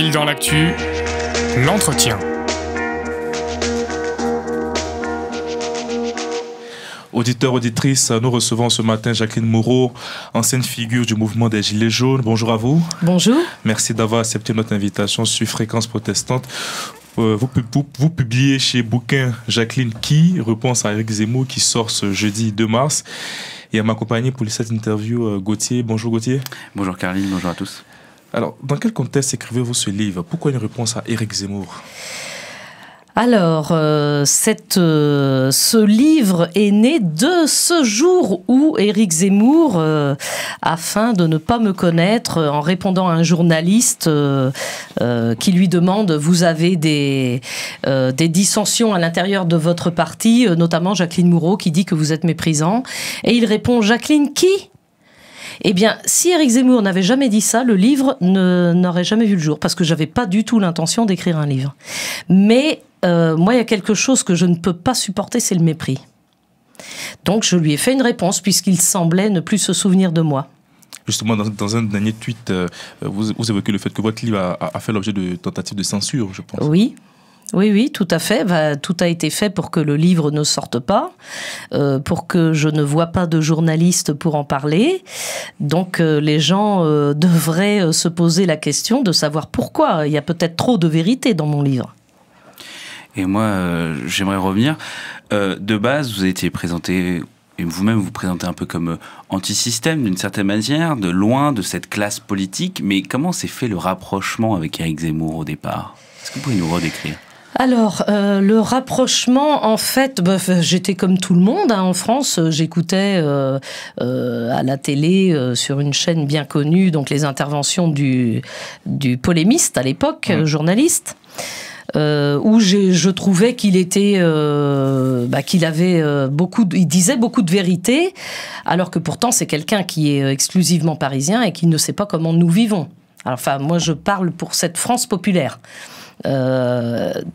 Fil dans l'actu, l'entretien. Auditeurs, auditrices, nous recevons ce matin Jacqueline Moreau, ancienne figure du mouvement des Gilets jaunes. Bonjour à vous. Bonjour. Merci d'avoir accepté notre invitation sur Fréquence Protestante. Vous publiez chez Bouquin Jacqueline qui, réponse à Éric Zemmour, qui sort ce jeudi 2 mars. Et à m'accompagner pour cette interview, Gauthier. Bonjour Gauthier. Bonjour Caroline, bonjour à tous. Alors, dans quel contexte écrivez-vous ce livre? Pourquoi une réponse à Éric Zemmour? Alors, ce livre est né de ce jour où Éric Zemmour, afin de ne pas me connaître, en répondant à un journaliste qui lui demande « Vous avez des dissensions à l'intérieur de votre parti, notamment Jacqueline Moreau qui dit que vous êtes méprisant ». Et il répond « Jacqueline qui ?» Eh bien, si Éric Zemmour n'avait jamais dit ça, le livre n'aurait jamais vu le jour, parce que j'avais pas du tout l'intention d'écrire un livre. Mais moi, il y a quelque chose que je ne peux pas supporter, c'est le mépris. Donc, je lui ai fait une réponse, puisqu'il semblait ne plus se souvenir de moi. Justement, dans un dernier tweet, vous évoquez le fait que votre livre a fait l'objet de tentatives de censure, je pense. Oui. Oui, tout à fait. Tout a été fait pour que le livre ne sorte pas, pour que je ne vois pas de journalistes pour en parler. Donc, les gens devraient se poser la question de savoir pourquoi. Il y a peut-être trop de vérité dans mon livre. Et moi, j'aimerais revenir. De base, vous avez été présenté, et vous-même vous présentez un peu comme anti-système d'une certaine manière, de loin de cette classe politique. Mais comment s'est fait le rapprochement avec Éric Zemmour au départ? Est-ce que vous pouvez nous redécrire? Alors, le rapprochement, en fait, j'étais comme tout le monde en France. J'écoutais à la télé, sur une chaîne bien connue, donc les interventions du polémiste à l'époque, journaliste. Où je trouvais qu'il était, qu'il avait il disait beaucoup de vérité, alors que pourtant c'est quelqu'un qui est exclusivement parisien et qui ne sait pas comment nous vivons. Alors, enfin, moi je parle pour cette France populaire.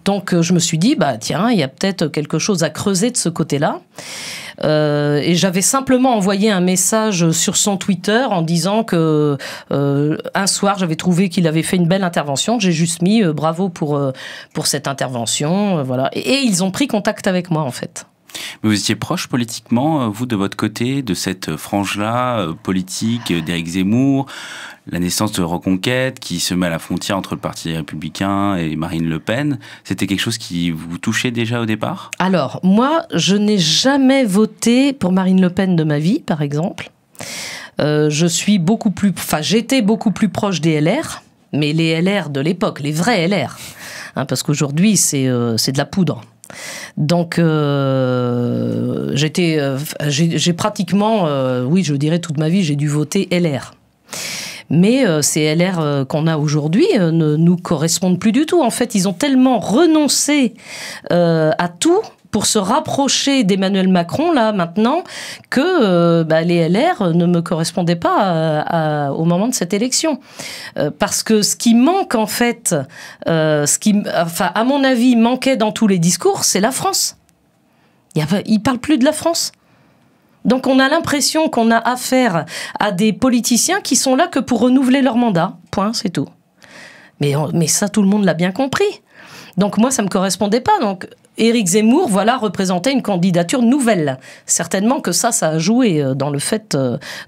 Donc je me suis dit, tiens, il y a peut-être quelque chose à creuser de ce côté-là. Et j'avais simplement envoyé un message sur son Twitter en disant que un soir j'avais trouvé qu'il avait fait une belle intervention. J'ai juste mis bravo pour cette intervention, voilà. Et ils ont pris contact avec moi en fait. Mais vous étiez proche politiquement, vous de votre côté, de cette frange-là politique d'Éric Zemmour, la naissance de Reconquête qui se met à la frontière entre le Parti républicain et Marine Le Pen. C'était quelque chose qui vous touchait déjà au départ? Alors, moi, je n'ai jamais voté pour Marine Le Pen de ma vie, par exemple. J'étais beaucoup plus proche des LR, mais les LR de l'époque, les vrais LR, hein, parce qu'aujourd'hui, c'est de la poudre. Donc, j'ai pratiquement, oui, je dirais toute ma vie, j'ai dû voter LR. Mais ces LR qu'on a aujourd'hui ne nous correspondent plus du tout. En fait, ils ont tellement renoncé à tout pour se rapprocher d'Emmanuel Macron, là, maintenant, que les LR ne me correspondaient pas au moment de cette élection. Parce que ce qui manque, en fait, à mon avis, manquait dans tous les discours, c'est la France. Ils ne parlent plus de la France. Donc on a l'impression qu'on a affaire à des politiciens qui sont là que pour renouveler leur mandat. Point, c'est tout. Mais ça, tout le monde l'a bien compris. Donc moi, ça ne me correspondait pas. Donc Éric Zemmour, représentait une candidature nouvelle. Certainement que ça a joué dans le fait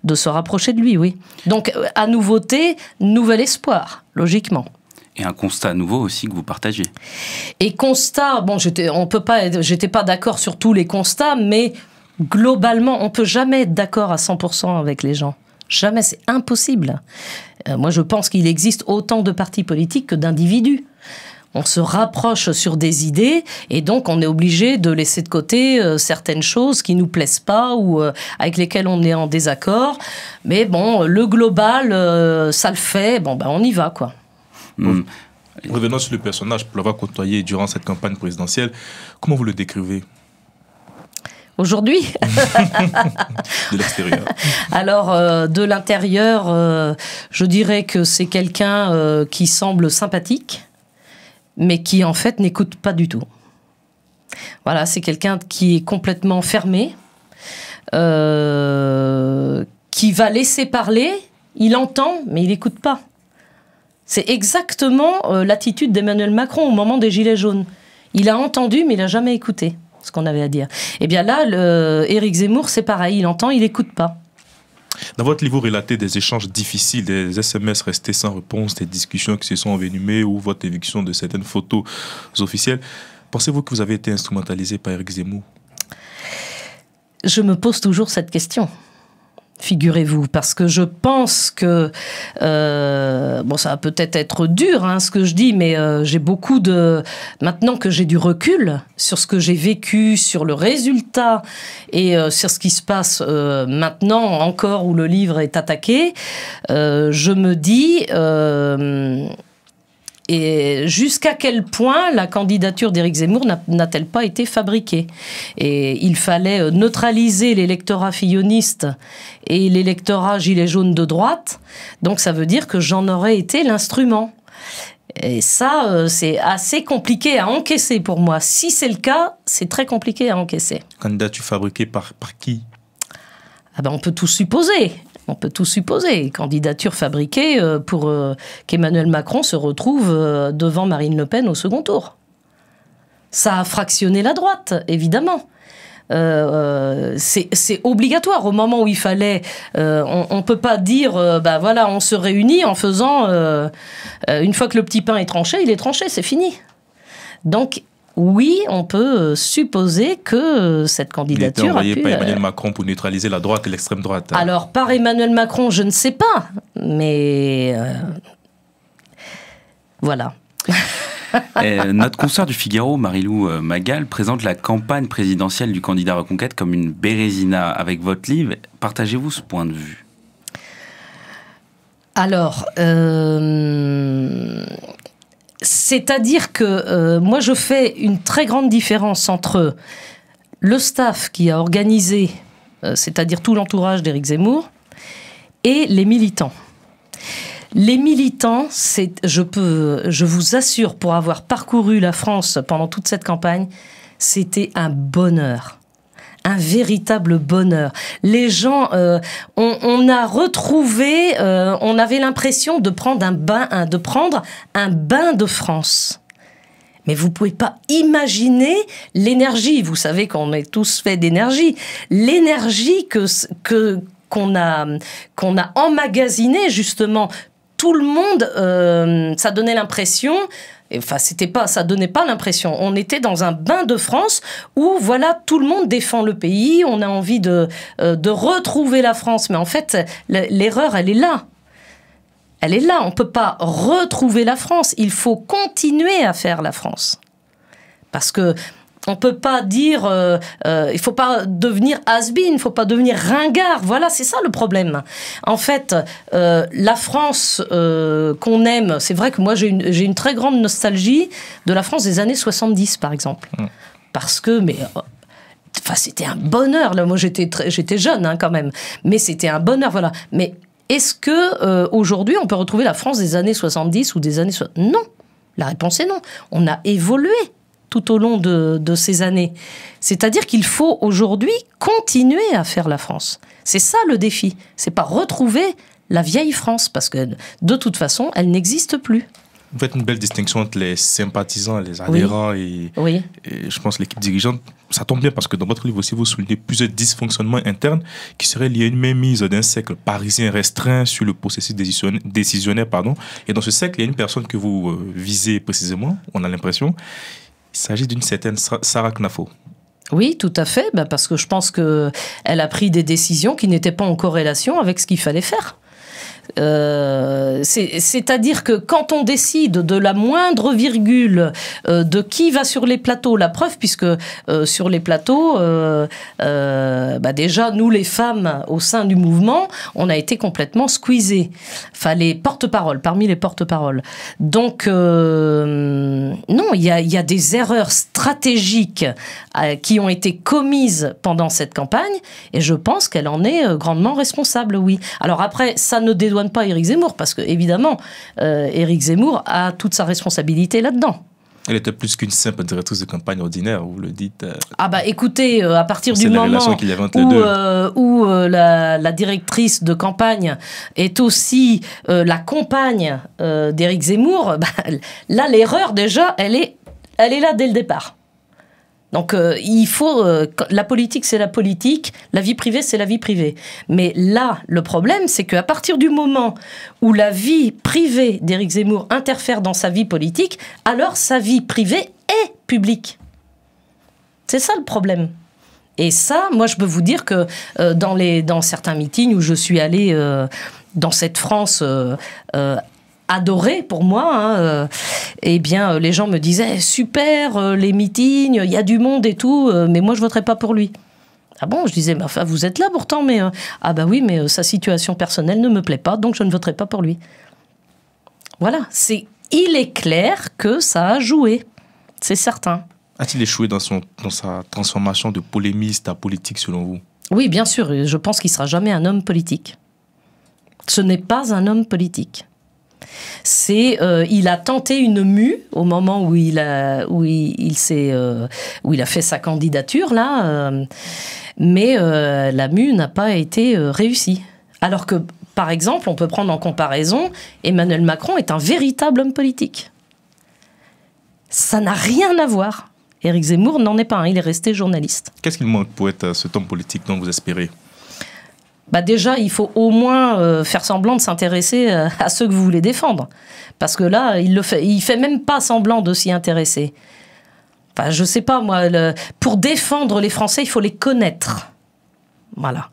de se rapprocher de lui, oui. Donc à nouveauté, nouvel espoir, logiquement. Et un constat nouveau aussi que vous partagez. Et constat, j'étais pas d'accord sur tous les constats, mais globalement, on ne peut jamais être d'accord à 100% avec les gens. Jamais, c'est impossible. Moi, je pense qu'il existe autant de partis politiques que d'individus. On se rapproche sur des idées et donc on est obligé de laisser de côté certaines choses qui ne nous plaisent pas ou avec lesquelles on est en désaccord. Mais bon, le global, ça le fait. On y va, quoi. Revenons sur le personnage, pour l'avoir côtoyé durant cette campagne présidentielle, comment vous le décrivez ? Aujourd'hui? De l'extérieur. Alors, de l'intérieur, je dirais que c'est quelqu'un qui semble sympathique, mais qui, en fait, n'écoute pas du tout. Voilà, c'est quelqu'un qui est complètement fermé, qui va laisser parler, il entend, mais il n'écoute pas. C'est exactement l'attitude d'Emmanuel Macron au moment des Gilets jaunes. Il a entendu, mais il n'a jamais écouté ce qu'on avait à dire. Eh bien là, Éric Zemmour, c'est pareil. Il entend, il n'écoute pas. Dans votre livre, vous relatez des échanges difficiles, des SMS restés sans réponse, des discussions qui se sont envenimées ou votre éviction de certaines photos officielles. Pensez-vous que vous avez été instrumentalisé par Éric Zemmour? Je me pose toujours cette question. Figurez-vous, parce que je pense que, bon, ça va peut-être être dur, hein, ce que je dis, mais j'ai beaucoup de... Maintenant que j'ai du recul sur ce que j'ai vécu, sur le résultat et sur ce qui se passe maintenant encore où le livre est attaqué, je me dis... Et jusqu'à quel point la candidature d'Éric Zemmour n'a-t-elle pas été fabriquée? Et il fallait neutraliser l'électorat filloniste et l'électorat gilet jaune de droite. Donc ça veut dire que j'en aurais été l'instrument. Et ça, c'est assez compliqué à encaisser pour moi. Si c'est le cas, c'est très compliqué à encaisser. Candidature fabriquée par qui? Ah ben, on peut tout supposer. On peut tout supposer. Candidature fabriquée pour qu'Emmanuel Macron se retrouve devant Marine Le Pen au second tour. Ça a fractionné la droite, évidemment. C'est obligatoire. Au moment où il fallait... on ne peut pas dire, ben voilà, on se réunit en faisant... une fois que le petit pain est tranché, il est tranché, c'est fini. Donc... Oui, on peut supposer que cette candidature a été envoyé a pu... par Emmanuel Macron pour neutraliser la droite et l'extrême droite. Alors, par Emmanuel Macron, je ne sais pas, mais... voilà. Notre consoeur du Figaro, Marie-Lou Magal, présente la campagne présidentielle du candidat Reconquête comme une bérésina. Avec votre livre, partagez-vous ce point de vue? Alors... c'est-à-dire que moi, je fais une très grande différence entre le staff qui a organisé, c'est-à-dire tout l'entourage d'Éric Zemmour, et les militants. Les militants, je vous assure, pour avoir parcouru la France pendant toute cette campagne, c'était un bonheur. Un véritable bonheur. Les gens, on a retrouvé, on avait l'impression de prendre un bain de France. Mais vous pouvez pas imaginer l'énergie. Vous savez qu'on est tous faits d'énergie. L'énergie qu'on a emmagasinée, justement. Tout le monde, ça donnait l'impression... Enfin, ça donnait pas l'impression. On était dans un bain de France où, voilà, tout le monde défend le pays. On a envie de retrouver la France. Mais en fait, l'erreur, elle est là. Elle est là. On peut pas retrouver la France. Il faut continuer à faire la France. Parce que on peut pas dire... il faut pas devenir has-been, il faut pas devenir ringard. Voilà, c'est ça le problème. En fait, la France qu'on aime... C'est vrai que moi, j'ai une très grande nostalgie de la France des années 70, par exemple. Parce que... Enfin, c'était un bonheur. Là, moi, j'étais jeune, hein, quand même. Mais c'était un bonheur, voilà. Mais est-ce que aujourd'hui, on peut retrouver la France des années 70 ou des années... Non. La réponse est non. On a évolué tout au long de ces années. C'est-à-dire qu'il faut aujourd'hui continuer à faire la France. C'est ça le défi. C'est pas retrouver la vieille France, parce que de toute façon, elle n'existe plus. Vous faites une belle distinction entre les sympathisants, les adhérents et je pense l'équipe dirigeante. Ça tombe bien parce que dans votre livre aussi, vous soulignez plusieurs dysfonctionnements internes qui seraient liés à une mainmise d'un cercle parisien restreint sur le processus décisionnaire. Et dans ce cercle, il y a une personne que vous visez précisément, on a l'impression. Il s'agit d'une certaine Sarah Knafo. Oui, tout à fait, parce que je pense qu'elle a pris des décisions qui n'étaient pas en corrélation avec ce qu'il fallait faire. C'est-à-dire que quand on décide de la moindre virgule de qui va sur les plateaux, la preuve, puisque sur les plateaux, déjà, nous les femmes au sein du mouvement, on a été complètement squeezés. Enfin, parmi les porte-paroles. Donc, non, il y a des erreurs stratégiques qui ont été commises pendant cette campagne, et je pense qu'elle en est grandement responsable, oui. Alors après, ça ne dédouane pas Éric Zemmour, parce que évidemment, Éric Zemmour a toute sa responsabilité là-dedans. Elle était plus qu'une simple directrice de campagne ordinaire, vous le dites. Ah bah écoutez, à partir du moment où la directrice de campagne est aussi la compagne d'Éric Zemmour, bah, là l'erreur déjà, elle est là dès le départ. Donc il faut... la politique, c'est la politique, la vie privée, c'est la vie privée. Mais là, le problème, c'est qu'à partir du moment où la vie privée d'Éric Zemmour interfère dans sa vie politique, alors sa vie privée est publique. C'est ça le problème. Et ça, moi, je peux vous dire que dans certains meetings où je suis allée dans cette France... adoré pour moi, eh bien les gens me disaient super, les meetings, il y a du monde et tout, mais moi je voterai pas pour lui. Ah bon, je disais, mais enfin vous êtes là pourtant, mais ah bah oui, mais sa situation personnelle ne me plaît pas, donc je ne voterai pas pour lui. Voilà, il est clair que ça a joué, c'est certain. A-t-il échoué dans sa transformation de polémiste à politique selon vous? Oui, bien sûr, je pense qu'il sera jamais un homme politique. Ce n'est pas un homme politique. Il a tenté une mue au moment où il a fait sa candidature là, mais la mue n'a pas été réussie. Alors que, par exemple, on peut prendre en comparaison, Emmanuel Macron est un véritable homme politique. Ça n'a rien à voir. Éric Zemmour n'en est pas un, il est resté journaliste. Qu'est-ce qu'il manque pour être cet homme politique dont vous espérez ? Bah déjà, il faut au moins faire semblant de s'intéresser à ceux que vous voulez défendre. Parce que là, il fait même pas semblant de s'y intéresser. Enfin, je sais pas, moi, pour défendre les Français, il faut les connaître. Voilà.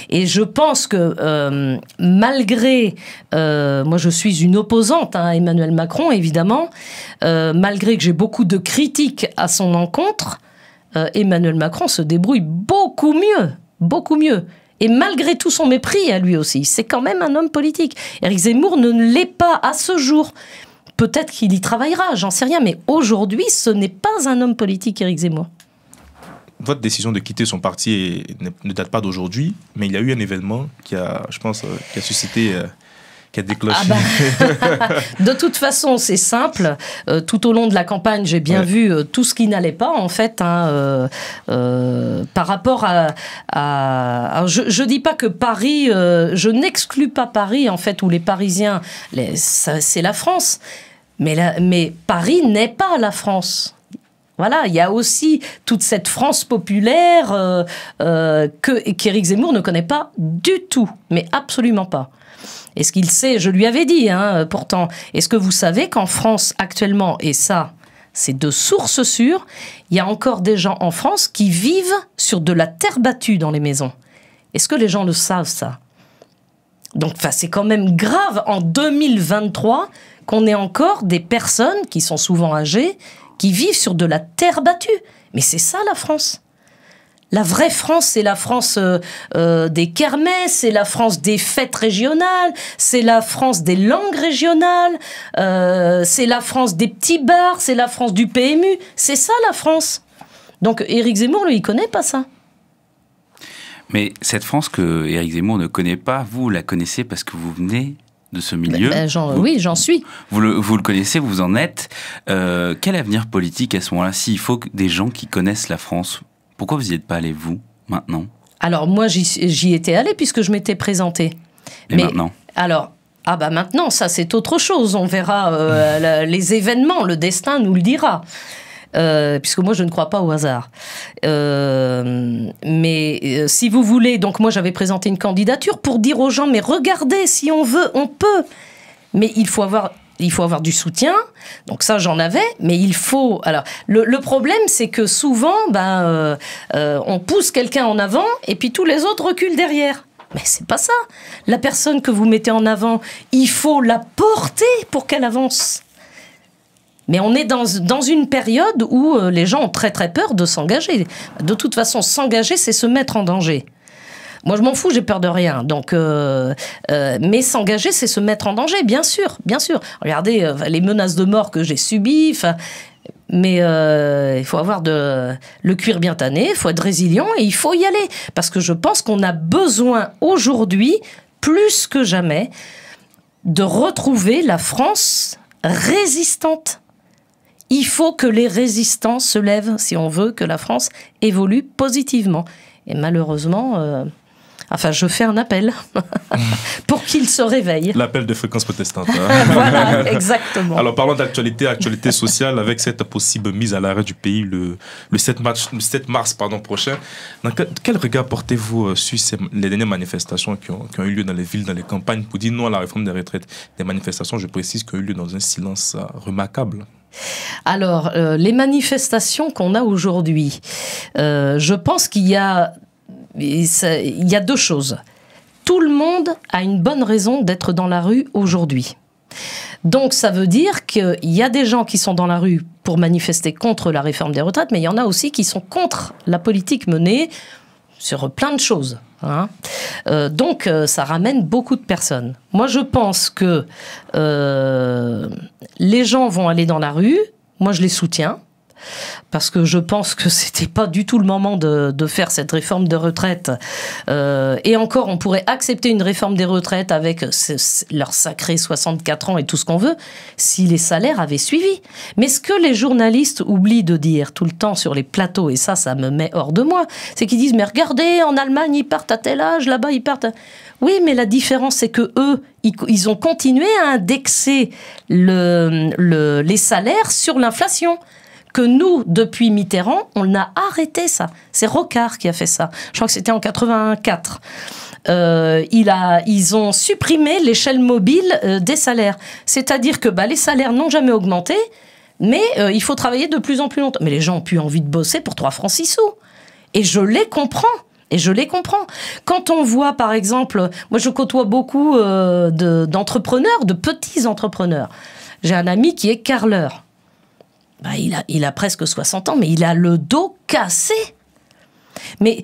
Et je pense que malgré... moi, je suis une opposante à Emmanuel Macron, évidemment. Malgré que j'ai beaucoup de critiques à son encontre, Emmanuel Macron se débrouille beaucoup mieux. Beaucoup mieux. Et malgré tout son mépris à lui aussi, c'est quand même un homme politique. Éric Zemmour ne l'est pas à ce jour. Peut-être qu'il y travaillera, j'en sais rien, mais aujourd'hui, ce n'est pas un homme politique, Éric Zemmour. Votre décision de quitter son parti ne date pas d'aujourd'hui, mais il y a eu un événement qui a, je pense, qui a suscité... qui a déclenché. De toute façon, c'est simple. Tout au long de la campagne, j'ai bien vu tout ce qui n'allait pas, en fait, par rapport à je dis pas que Paris, je n'exclus pas Paris, en fait, où les Parisiens, c'est la France. Mais Paris n'est pas la France. Voilà, il y a aussi toute cette France populaire qu'Éric Zemmour ne connaît pas du tout, mais absolument pas. Est-ce qu'il sait, je lui avais dit, pourtant, est-ce que vous savez qu'en France actuellement, et ça, c'est de sources sûres, il y a encore des gens en France qui vivent sur de la terre battue dans les maisons. Est-ce que les gens le savent, ça? Donc, c'est quand même grave en 2023 qu'on ait encore des personnes qui sont souvent âgées qui vivent sur de la terre battue. Mais c'est ça la France. La vraie France, c'est la France des kermesses, c'est la France des fêtes régionales, c'est la France des langues régionales, c'est la France des petits bars, c'est la France du PMU. C'est ça la France. Donc Éric Zemmour, lui, il connaît pas ça. Mais cette France que Éric Zemmour ne connaît pas, vous la connaissez parce que vous venez de ce milieu. Oui, j'en suis. Vous le connaissez, vous en êtes. Quel avenir politique à ce moment-là, s'il faut des gens qui connaissent la France? Pourquoi vous n'y êtes pas allé, vous, maintenant? Alors, moi, j'y étais allé puisque je m'étais présentée. Mais maintenant? Alors, maintenant, ça, c'est autre chose. On verra les événements, le destin nous le dira. Puisque moi, je ne crois pas au hasard. Mais si vous voulez, donc moi, j'avais présenté une candidature pour dire aux gens, mais regardez, si on veut, on peut. Mais il faut avoir du soutien, donc ça j'en avais, mais il faut... Alors, le problème, c'est que souvent, on pousse quelqu'un en avant et puis tous les autres reculent derrière. Mais c'est pas ça. La personne que vous mettez en avant, il faut la porter pour qu'elle avance. Mais on est dans une période où les gens ont très très peur de s'engager. De toute façon, s'engager, c'est se mettre en danger. Moi, je m'en fous, j'ai peur de rien. Donc, mais s'engager, c'est se mettre en danger, bien sûr, bien sûr. Regardez les menaces de mort que j'ai subies. Mais il faut avoir le cuir bien tanné, il faut être résilient et il faut y aller. Parce que je pense qu'on a besoin aujourd'hui, plus que jamais, de retrouver la France résistante. Il faut que les résistants se lèvent si on veut que la France évolue positivement. Et malheureusement... je fais un appel pour qu'ils se réveillent. L'appel de Fréquence Protestante. Voilà, exactement. Alors, parlons actualité sociale, avec cette possible mise à l'arrêt du pays le 7 mars prochain. Quel regard portez-vous sur les dernières manifestations qui ont eu lieu dans les villes, dans les campagnes, pour dire non à la réforme des retraites? Des manifestations, je précise, qui ont eu lieu dans un silence remarquable. Alors, les manifestations qu'on a aujourd'hui, je pense qu'il y a deux choses. Tout le monde a une bonne raison d'être dans la rue aujourd'hui. Donc ça veut dire qu'il y a des gens qui sont dans la rue pour manifester contre la réforme des retraites, mais il y en a aussi qui sont contre la politique menée sur plein de choses. Donc ça ramène beaucoup de personnes. Moi je pense que les gens vont aller dans la rue, moi je les soutiens. Parce que je pense que c'était pas du tout le moment de faire cette réforme de retraite. Et encore, on pourrait accepter une réforme des retraites avec leurs sacrés 64 ans et tout ce qu'on veut, si les salaires avaient suivi. Mais ce que les journalistes oublient de dire tout le temps sur les plateaux, et ça me met hors de moi, c'est qu'ils disent, mais regardez, en Allemagne, ils partent à tel âge, là-bas, ils partent... Oui, mais la différence, c'est que eux, ils ont continué à indexer les salaires sur l'inflation. Que nous, depuis Mitterrand, on a arrêté ça. C'est Rocard qui a fait ça. Je crois que c'était en 84. Ils ont supprimé l'échelle mobile des salaires. C'est-à-dire que les salaires n'ont jamais augmenté, mais il faut travailler de plus en plus longtemps. Mais les gens ont plus envie de bosser pour 3 francs 6 sous. Et je les comprends. Quand on voit, par exemple, moi je côtoie beaucoup d'entrepreneurs, de petits entrepreneurs. J'ai un ami qui est carreleur. Il a presque 60 ans, mais il a le dos cassé. Mais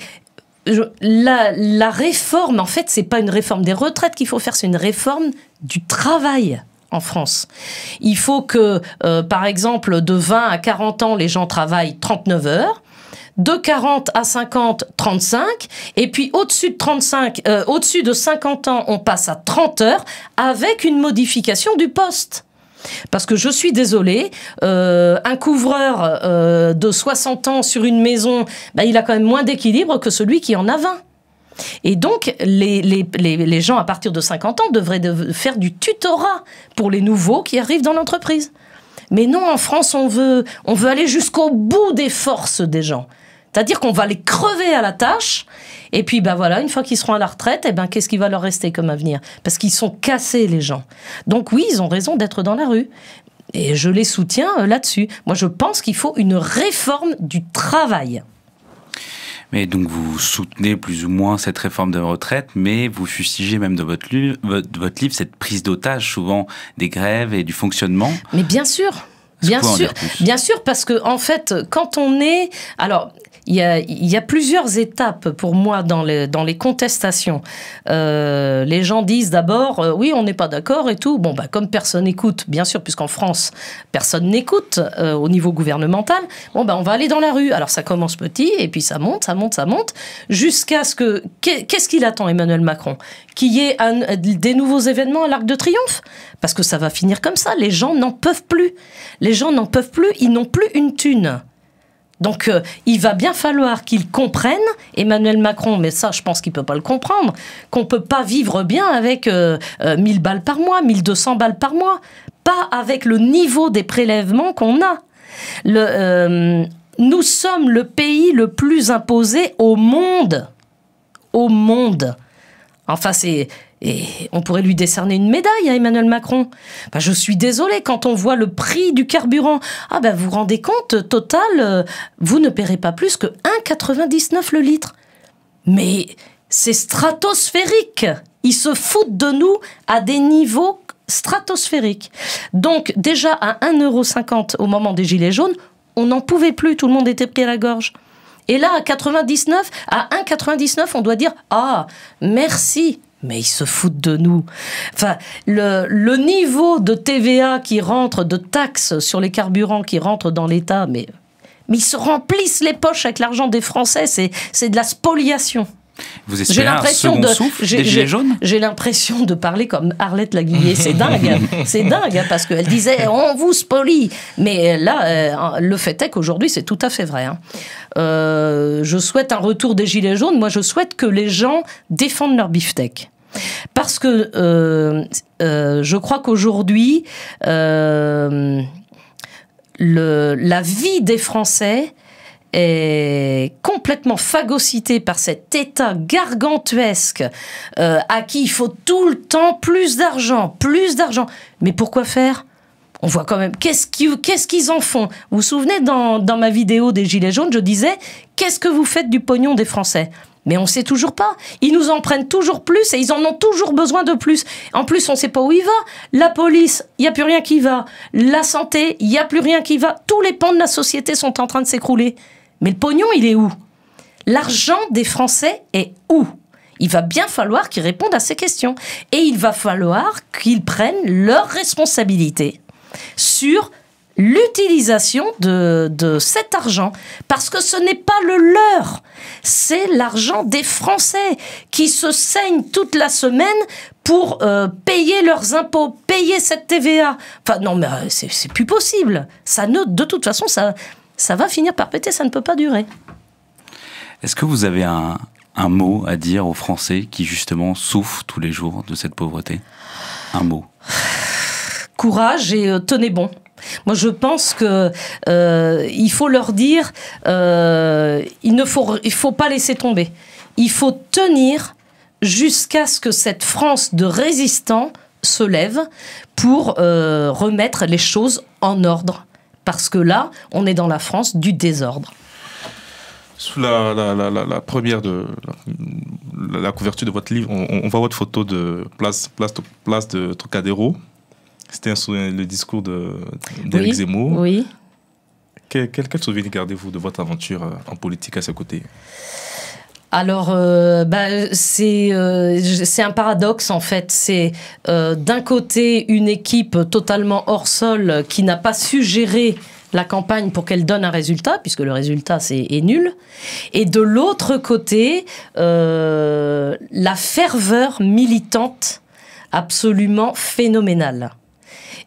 la réforme, en fait, c'est pas une réforme des retraites qu'il faut faire, c'est une réforme du travail en France. Il faut que, par exemple, de 20 à 40 ans, les gens travaillent 39 heures. De 40 à 50, 35. Et puis au-dessus de 50 ans, on passe à 30 heures avec une modification du poste. Parce que je suis désolée, un couvreur de 60 ans sur une maison, il a quand même moins d'équilibre que celui qui en a 20. Et donc, les gens à partir de 50 ans devraient faire du tutorat pour les nouveaux qui arrivent dans l'entreprise. Mais non, en France, on veut aller jusqu'au bout des forces des gens. C'est-à-dire qu'on va les crever à la tâche, et puis une fois qu'ils seront à la retraite, qu'est-ce qui va leur rester comme avenir? Parce qu'ils sont cassés, les gens. Donc oui, ils ont raison d'être dans la rue. Et je les soutiens là-dessus. Moi, je pense qu'il faut une réforme du travail. Mais donc vous soutenez plus ou moins cette réforme de retraite, mais vous fustigez même dans votre livre cette prise d'otage souvent des grèves et du fonctionnement. Mais bien sûr. Bien sûr, parce que en fait, quand on est... Alors, il y a plusieurs étapes pour moi dans les contestations. Les gens disent d'abord, oui, on n'est pas d'accord et tout. Comme personne n'écoute, bien sûr, puisqu'en France, personne n'écoute au niveau gouvernemental, on va aller dans la rue. Alors, ça commence petit, et puis ça monte, jusqu'à ce que... Qu'est-ce qu'il attend, Emmanuel Macron? Qu'il y ait des nouveaux événements à l'Arc de Triomphe? Parce que ça va finir comme ça. Les gens n'en peuvent plus. Ils n'ont plus une thune. Donc, il va bien falloir qu'ils comprennent, Emmanuel Macron, mais ça, je pense qu'il ne peut pas le comprendre, qu'on ne peut pas vivre bien avec 1000 balles par mois, 1200 balles par mois. Pas avec le niveau des prélèvements qu'on a. Nous sommes le pays le plus imposé au monde. Au monde. Enfin, et on pourrait lui décerner une médaille à Emmanuel Macron. Je suis désolée, quand on voit le prix du carburant, vous vous rendez compte, total, vous ne paierez pas plus que 1,99 le litre. Mais c'est stratosphérique. Ils se foutent de nous à des niveaux stratosphériques. Donc, déjà à 1,50 € au moment des Gilets jaunes, on n'en pouvait plus, tout le monde était pris à la gorge. Et là, à 1,99, on doit dire « Ah, merci !» Mais ils se foutent de nous. Enfin, le niveau de TVA qui rentre, de taxes sur les carburants qui rentrent dans l'État, mais ils se remplissent les poches avec l'argent des Français, c'est de la spoliation. Vous espérez un second souffle des Gilets jaunes ? J'ai l'impression de parler comme Arlette Laguillet. C'est dingue. C'est dingue, parce qu'elle disait « on vous spolie ». Mais là, le fait est qu'aujourd'hui, c'est tout à fait vrai. Je souhaite un retour des Gilets jaunes. Moi, je souhaite que les gens défendent leur beefsteak. Parce que je crois qu'aujourd'hui, la vie des Français est complètement phagocytée par cet État gargantuesque à qui il faut tout le temps plus d'argent. Mais pourquoi faire ? On voit quand même, qu'est-ce qu'ils en font ? Vous vous souvenez, dans ma vidéo des Gilets jaunes, je disais, qu'est-ce que vous faites du pognon des Français ? Mais on ne sait toujours pas. Ils nous en prennent toujours plus et ils en ont toujours besoin de plus. En plus, on ne sait pas où il va. La police, il n'y a plus rien qui va. La santé, il n'y a plus rien qui va. Tous les pans de la société sont en train de s'écrouler. Mais le pognon, il est où ? L'argent des Français est où ? Il va bien falloir qu'ils répondent à ces questions. Et il va falloir qu'ils prennent leurs responsabilités sur l'utilisation de cet argent. Parce que ce n'est pas le leur. C'est l'argent des Français qui se saignent toute la semaine pour payer leurs impôts, payer cette TVA. Enfin, non, mais c'est plus possible. De toute façon, ça va finir par péter, ça ne peut pas durer. Est-ce que vous avez un mot à dire aux Français qui, justement, souffrent tous les jours de cette pauvreté ? Un mot. Courage et tenez bon. Moi, je pense que il faut leur dire, il faut pas laisser tomber. Il faut tenir jusqu'à ce que cette France de résistants se lève pour remettre les choses en ordre. Parce que là, on est dans la France du désordre. Sous la première la couverture de votre livre, on voit votre photo de place de Trocadéro. C'était le discours d'Éric Zemmour. Oui. Quel souvenir gardez-vous de votre aventure en politique à ses côtés ? Alors, c'est un paradoxe en fait. C'est d'un côté une équipe totalement hors sol qui n'a pas su gérer la campagne pour qu'elle donne un résultat, puisque le résultat est nul. Et de l'autre côté, la ferveur militante absolument phénoménale.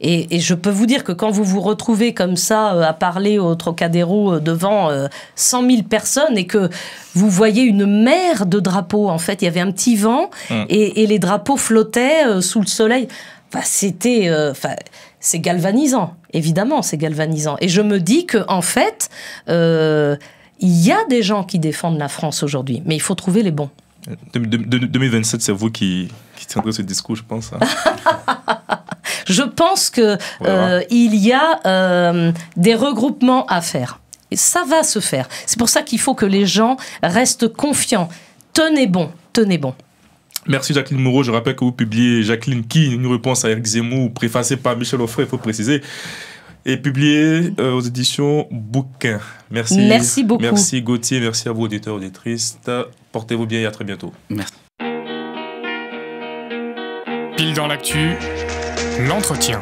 Et je peux vous dire que quand vous vous retrouvez comme ça à parler au Trocadéro devant 100 000 personnes et que vous voyez une mer de drapeaux, en fait, il y avait un petit vent et les drapeaux flottaient sous le soleil. Enfin, c'est galvanisant, évidemment, c'est galvanisant. Et je me dis qu'en fait, il y a des gens qui défendent la France aujourd'hui, mais il faut trouver les bons. 2027, c'est vous qui tiendrez ce discours, je pense. Je pense qu'il y a des regroupements à faire. Et ça va se faire. C'est pour ça qu'il faut que les gens restent confiants. Tenez bon, tenez bon. Merci Jacqueline Moreau. Je rappelle que vous publiez Jacqueline qui, une réponse à Éric Zemmour, préfacée par Michel Offray, il faut préciser, et publié aux éditions Bouquin. Merci. Merci beaucoup. Merci Gauthier, merci à vous auditeurs, auditrices. Portez-vous bien et à très bientôt. Merci. Pile dans l'actu, l'entretien.